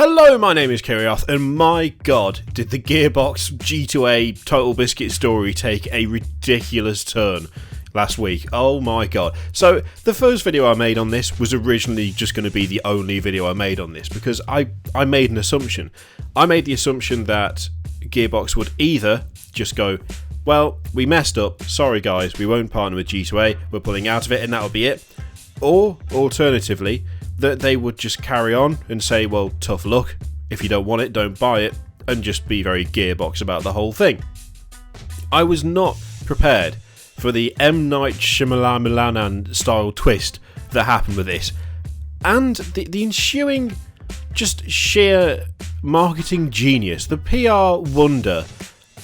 Hello, my name is Kirioth, and my god, did the Gearbox G2A TotalBiscuit story take a ridiculous turn last week. Oh my god. So, the first video I made on this was originally just going to be the only video I made on this, because I made an assumption. I made the assumption that Gearbox would either just go, well, we messed up, sorry guys, we won't partner with G2A, we're pulling out of it, and that'll be it. Or, alternatively, that they would just carry on and say, well, tough luck, if you don't want it, don't buy it, and just be very Gearbox about the whole thing. I was not prepared for the M. Night Shyamalan style twist that happened with this, and the ensuing just sheer marketing genius, the PR wonder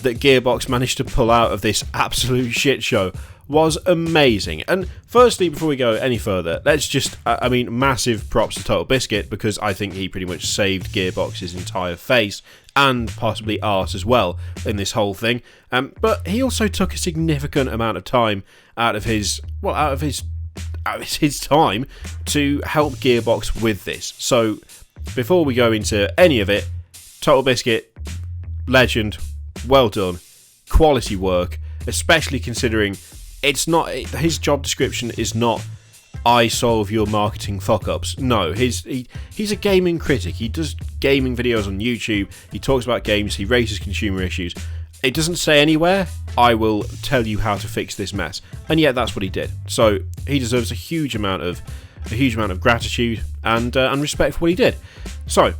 that Gearbox managed to pull out of this absolute shit show was amazing. And firstly, before we go any further, let's just, massive props to TotalBiscuit, because I think he pretty much saved Gearbox's entire face, and possibly art as well, in this whole thing. But he also took a significant amount of time out of his time to help Gearbox with this. So, before we go into any of it, TotalBiscuit, legend, well done, quality work, especially considering it's not, his job description is not, I solve your marketing fuck-ups. No, he's a gaming critic. He does gaming videos on YouTube. He talks about games. He raises consumer issues. It doesn't say anywhere, I will tell you how to fix this mess. And yet that's what he did. So he deserves a huge amount of gratitude and respect for what he did. So,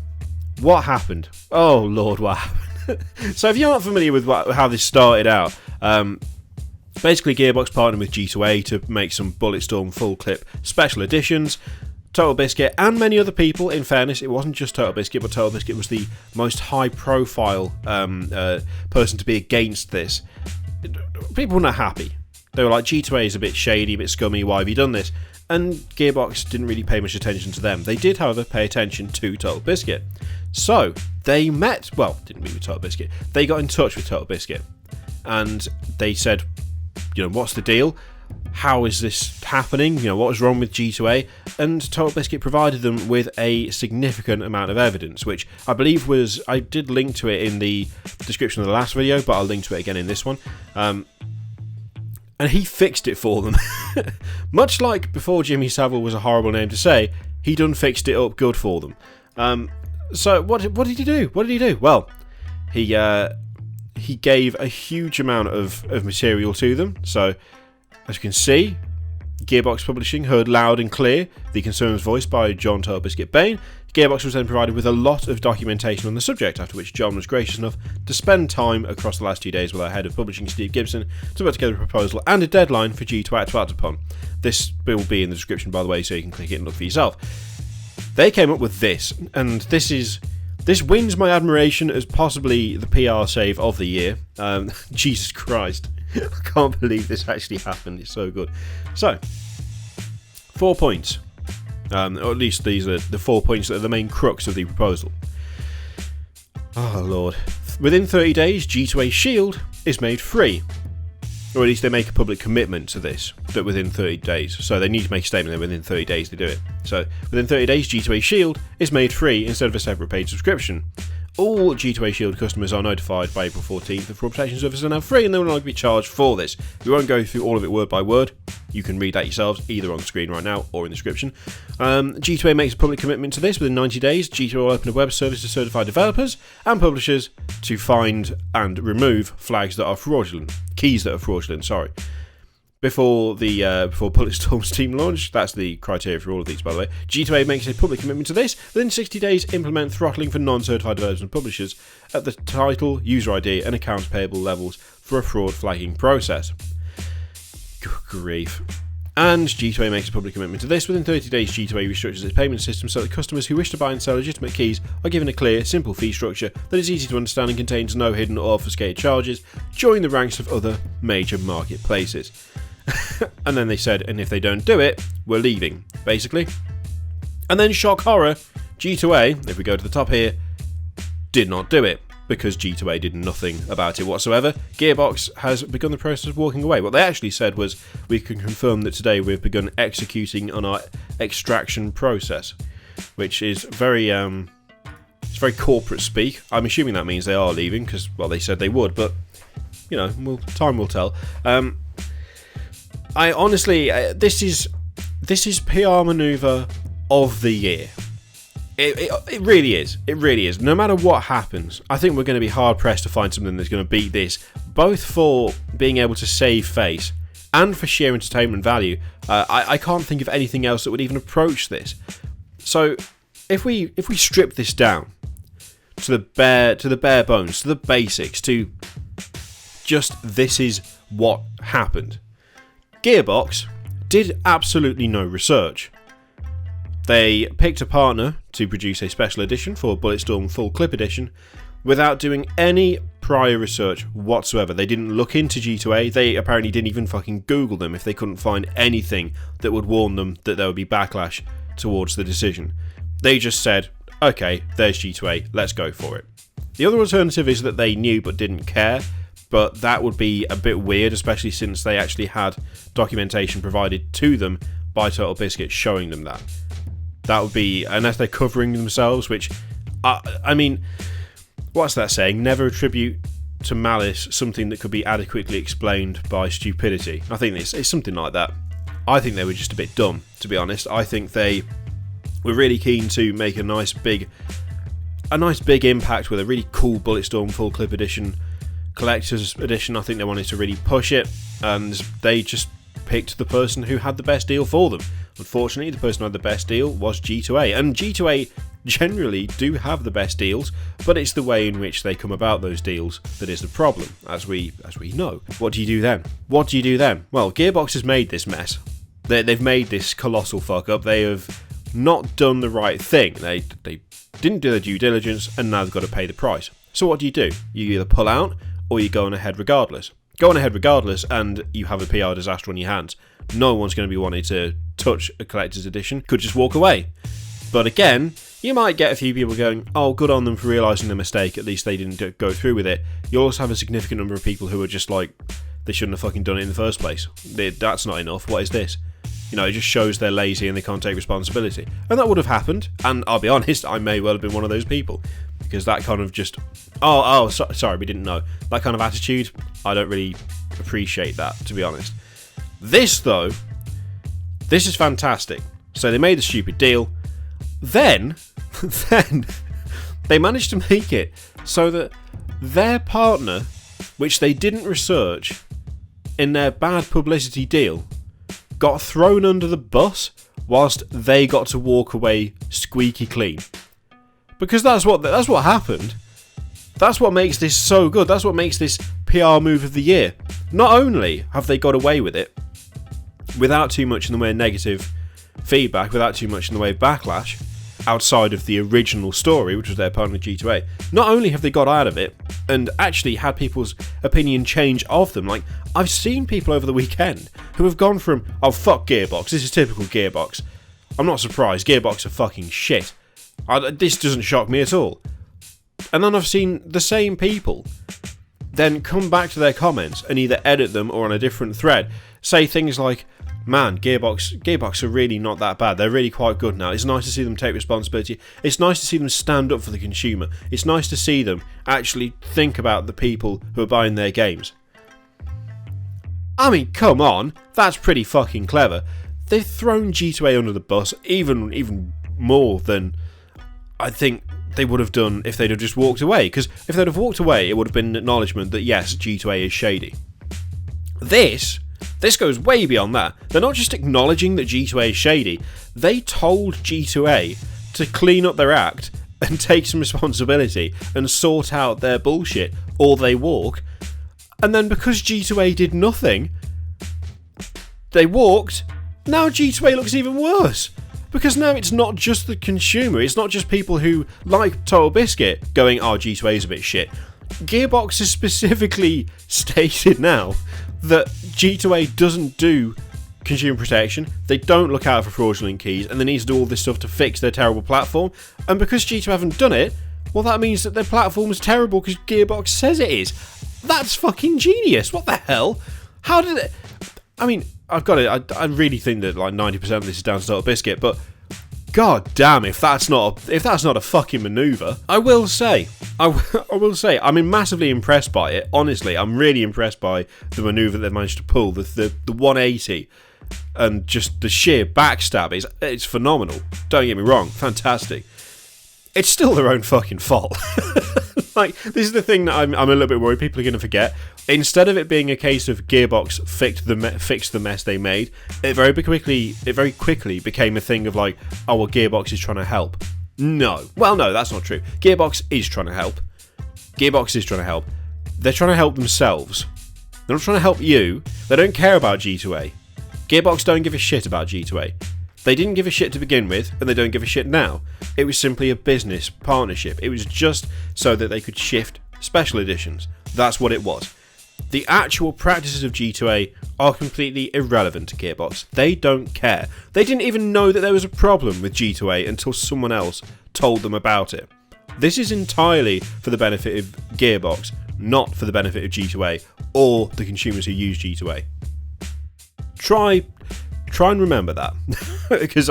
what happened? Oh Lord, what happened? So if you're not familiar with how this started out, basically, Gearbox partnered with G2A to make some Bulletstorm full clip special editions. TotalBiscuit and many other people, in fairness, it wasn't just TotalBiscuit, but TotalBiscuit was the most high-profile person to be against this. People were not happy. They were like, G2A is a bit shady, a bit scummy, why have you done this? And Gearbox didn't really pay much attention to them. They did, however, pay attention to TotalBiscuit. So, they met, well, didn't meet with TotalBiscuit, they got in touch with TotalBiscuit. And they said, what's the deal? How is this happening? What is wrong with G2A? And TotalBiscuit provided them with a significant amount of evidence, which I believe was, I did link to it in the description of the last video, but I'll link to it again in this one. And he fixed it for them. Much like before Jimmy Savile was a horrible name to say, he done fixed it up good for them. So what did he do? What did he do? Well, he gave a huge amount of material to them. So, as you can see, Gearbox Publishing heard loud and clear the concerns voiced by John TotalBiscuit Bain. Gearbox was then provided with a lot of documentation on the subject, after which John was gracious enough to spend time across the last 2 days with our head of publishing, Steve Gibson, to put together a proposal and a deadline for G2A to act upon. This will be in the description, by the way, so you can click it and look for yourself. They came up with this, and this wins my admiration as possibly the PR save of the year. Jesus Christ. I can't believe this actually happened. It's so good. So, 4 points. Or at least these are the 4 points that are the main crux of the proposal. Oh, Lord. Within 30 days, G2A Shield is made free. Or at least they make a public commitment to this, that within 30 days. So they need to make a statement that within 30 days they do it. So within 30 days, G2A Shield is made free instead of a separate paid subscription. All G2A Shield customers are notified by April 14th that fraud protection services are now free and they will not be charged for this. We won't go through all of it word by word. You can read that yourselves, either on the screen right now or in the description. G2A makes a public commitment to this. Within 90 days, G2A will open a web service to certify developers and publishers to find and remove flags that are fraudulent. Keys that are fraudulent, sorry. Before Bulletstorm's team launch, that's the criteria for all of these, by the way, G2A makes a public commitment to this. Within 60 days, implement throttling for non-certified developers and publishers at the title, user ID, and accounts payable levels for a fraud flagging process. Good grief. And G2A makes a public commitment to this. Within 30 days, G2A restructures its payment system so that customers who wish to buy and sell legitimate keys are given a clear, simple fee structure that is easy to understand and contains no hidden or obfuscated charges. Join the ranks of other major marketplaces. And then they said, and if they don't do it, we're leaving, basically. And then, shock horror, G2A, if we go to the top here, did not do it, because G2A did nothing about it whatsoever. Gearbox has begun the process of walking away. What they actually said was, we can confirm that today we've begun executing on our extraction process, which is very It's very corporate speak. I'm assuming that means they are leaving because, well, they said they would, but, you know, time will tell. I honestly, this is PR maneuver of the year. It really is. It really is. No matter what happens, I think we're going to be hard pressed to find something that's going to beat this, both for being able to save face and for sheer entertainment value. I can't think of anything else that would even approach this. So if we strip this down to the bare bones, to the basics, to just this is what happened. Gearbox did absolutely no research. They picked a partner to produce a special edition for Bulletstorm Full Clip Edition without doing any prior research whatsoever. They didn't look into G2A. They apparently didn't even fucking Google them if they couldn't find anything that would warn them that there would be backlash towards the decision. They just said, okay, there's G2A, let's go for it. The other alternative is that they knew but didn't care, but that would be a bit weird, especially since they actually had documentation provided to them by TotalBiscuit showing them that. That would be, unless they're covering themselves, which, I mean, what's that saying? Never attribute to malice something that could be adequately explained by stupidity. I think it's something like that. I think they were just a bit dumb, to be honest. I think they were really keen to make a nice big impact with a really cool Bulletstorm Full Clip Edition, Collector's Edition. I think they wanted to really push it, and they just picked the person who had the best deal for them. Unfortunately, the person who had the best deal was G2A, and G2A generally do have the best deals, but it's the way in which they come about those deals that is the problem, as we know. What do you do then? What do you do then? Well, Gearbox has made this mess. They've made this colossal fuck up. They have not done the right thing. They didn't do their due diligence, and now they've got to pay the price. So what do? You either pull out, or you go on ahead regardless. Go on ahead regardless, and you have a PR disaster on your hands. No one's going to be wanting to touch a collector's edition. Could just walk away. But again, you might get a few people going, oh, good on them for realising their mistake. At least they didn't go through with it. You'll also have a significant number of people who are just like, they shouldn't have fucking done it in the first place. That's not enough. What is this? You know, it just shows they're lazy and they can't take responsibility. And that would have happened. And I'll be honest, I may well have been one of those people. Because that kind of just, sorry, we didn't know. That kind of attitude, I don't really appreciate that, to be honest. This, though, this is fantastic. So they made the stupid deal. Then they managed to make it so that their partner, which they didn't research in their bad publicity deal, got thrown under the bus whilst they got to walk away squeaky clean. Because that's what happened. That's what makes this so good. That's what makes this PR move of the year. Not only have they got away with it without too much in the way of negative feedback, without too much in the way of backlash, outside of the original story, which was their partner G2A, not only have they got out of it and actually had people's opinion change of them. Like, I've seen people over the weekend who have gone from, oh, fuck Gearbox, this is typical Gearbox. I'm not surprised, Gearbox are fucking shit. This doesn't shock me at all. And then I've seen the same people then come back to their comments and either edit them or on a different thread say things like, man, Gearbox are really not that bad. They're really quite good now. It's nice to see them take responsibility. It's nice to see them stand up for the consumer. It's nice to see them actually think about the people who are buying their games. I mean, come on. That's pretty fucking clever. They've thrown G2A under the bus even more than I think they would have done if they'd have just walked away. Because if they'd have walked away, it would have been an acknowledgement that yes, G2A is shady. This goes way beyond that. They're not just acknowledging that G2A is shady. They told G2A to clean up their act and take some responsibility and sort out their bullshit, or they walk. And then because G2A did nothing, they walked. Now G2A looks even worse. Because now it's not just the consumer, it's not just people who like TotalBiscuit going, oh, G2A is a bit shit. Gearbox has specifically stated now that G2A doesn't do consumer protection, they don't look out for fraudulent keys, and they need to do all this stuff to fix their terrible platform. And because G2 haven't done it, well, that means that their platform is terrible because Gearbox says it is. That's fucking genius. What the hell? How did it... I mean, I've got it. I really think that like 90% of this is down to TotalBiscuit, but God damn, if that's not a fucking maneuver. I will say, I'm massively impressed by it. Honestly, I'm really impressed by the maneuver they managed to pull, the 180, and just the sheer backstab. It's phenomenal. Don't get me wrong, fantastic. It's still their own fucking fault. Like, this is the thing that I'm a little bit worried people are going to forget. Instead of it being a case of Gearbox fixed the mess they made, it very quickly became a thing of like, oh, well, Gearbox is trying to help. No. Well, no, that's not true. Gearbox is trying to help. They're trying to help themselves. They're not trying to help you. They don't care about G2A. Gearbox don't give a shit about G2A. They didn't give a shit to begin with, and they don't give a shit now. It was simply a business partnership. It was just so that they could shift special editions. That's what it was. The actual practices of G2A are completely irrelevant to Gearbox. They don't care. They didn't even know that there was a problem with G2A until someone else told them about it. This is entirely for the benefit of Gearbox, not for the benefit of G2A or the consumers who use G2A. Try and remember that, because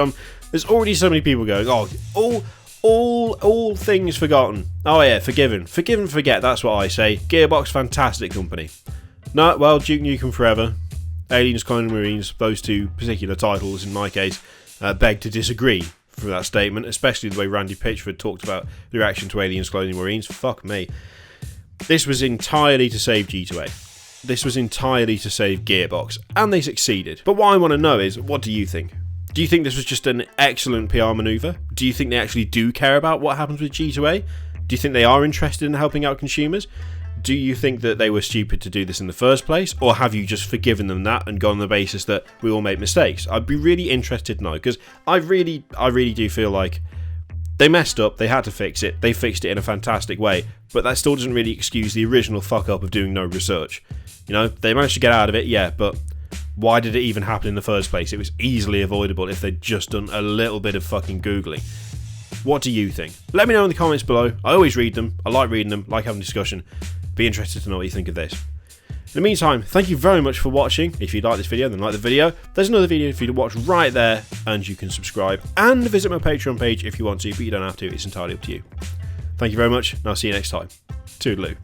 there's already so many people going, oh, all things forgotten. Oh yeah, forgiven, forget. That's what I say. Gearbox, fantastic company. No, well, Duke Nukem Forever, Aliens, Colonial Marines, those two particular titles in my case, beg to disagree from that statement, especially the way Randy Pitchford talked about the reaction to Aliens, Colonial Marines. Fuck me. This was entirely to save G2A. This was entirely to save Gearbox, and they succeeded. But what I want to know is, what do you think? Do you think this was just an excellent PR maneuver? Do you think they actually do care about what happens with G2A? Do you think they are interested in helping out consumers? Do you think that they were stupid to do this in the first place? Or have you just forgiven them that and gone on the basis that we all make mistakes? I'd be really interested to know, because I really do feel like they messed up, they had to fix it, they fixed it in a fantastic way, but that still doesn't really excuse the original fuck up of doing no research. You know, they managed to get out of it, yeah, but why did it even happen in the first place? It was easily avoidable if they'd just done a little bit of fucking Googling. What do you think? Let me know in the comments below. I always read them. I like reading them, like having discussion. Be interested to know what you think of this. In the meantime, thank you very much for watching. If you like this video, then like the video. There's another video for you to watch right there, and you can subscribe and visit my Patreon page if you want to, but you don't have to. It's entirely up to you. Thank you very much, and I'll see you next time. Toodaloo.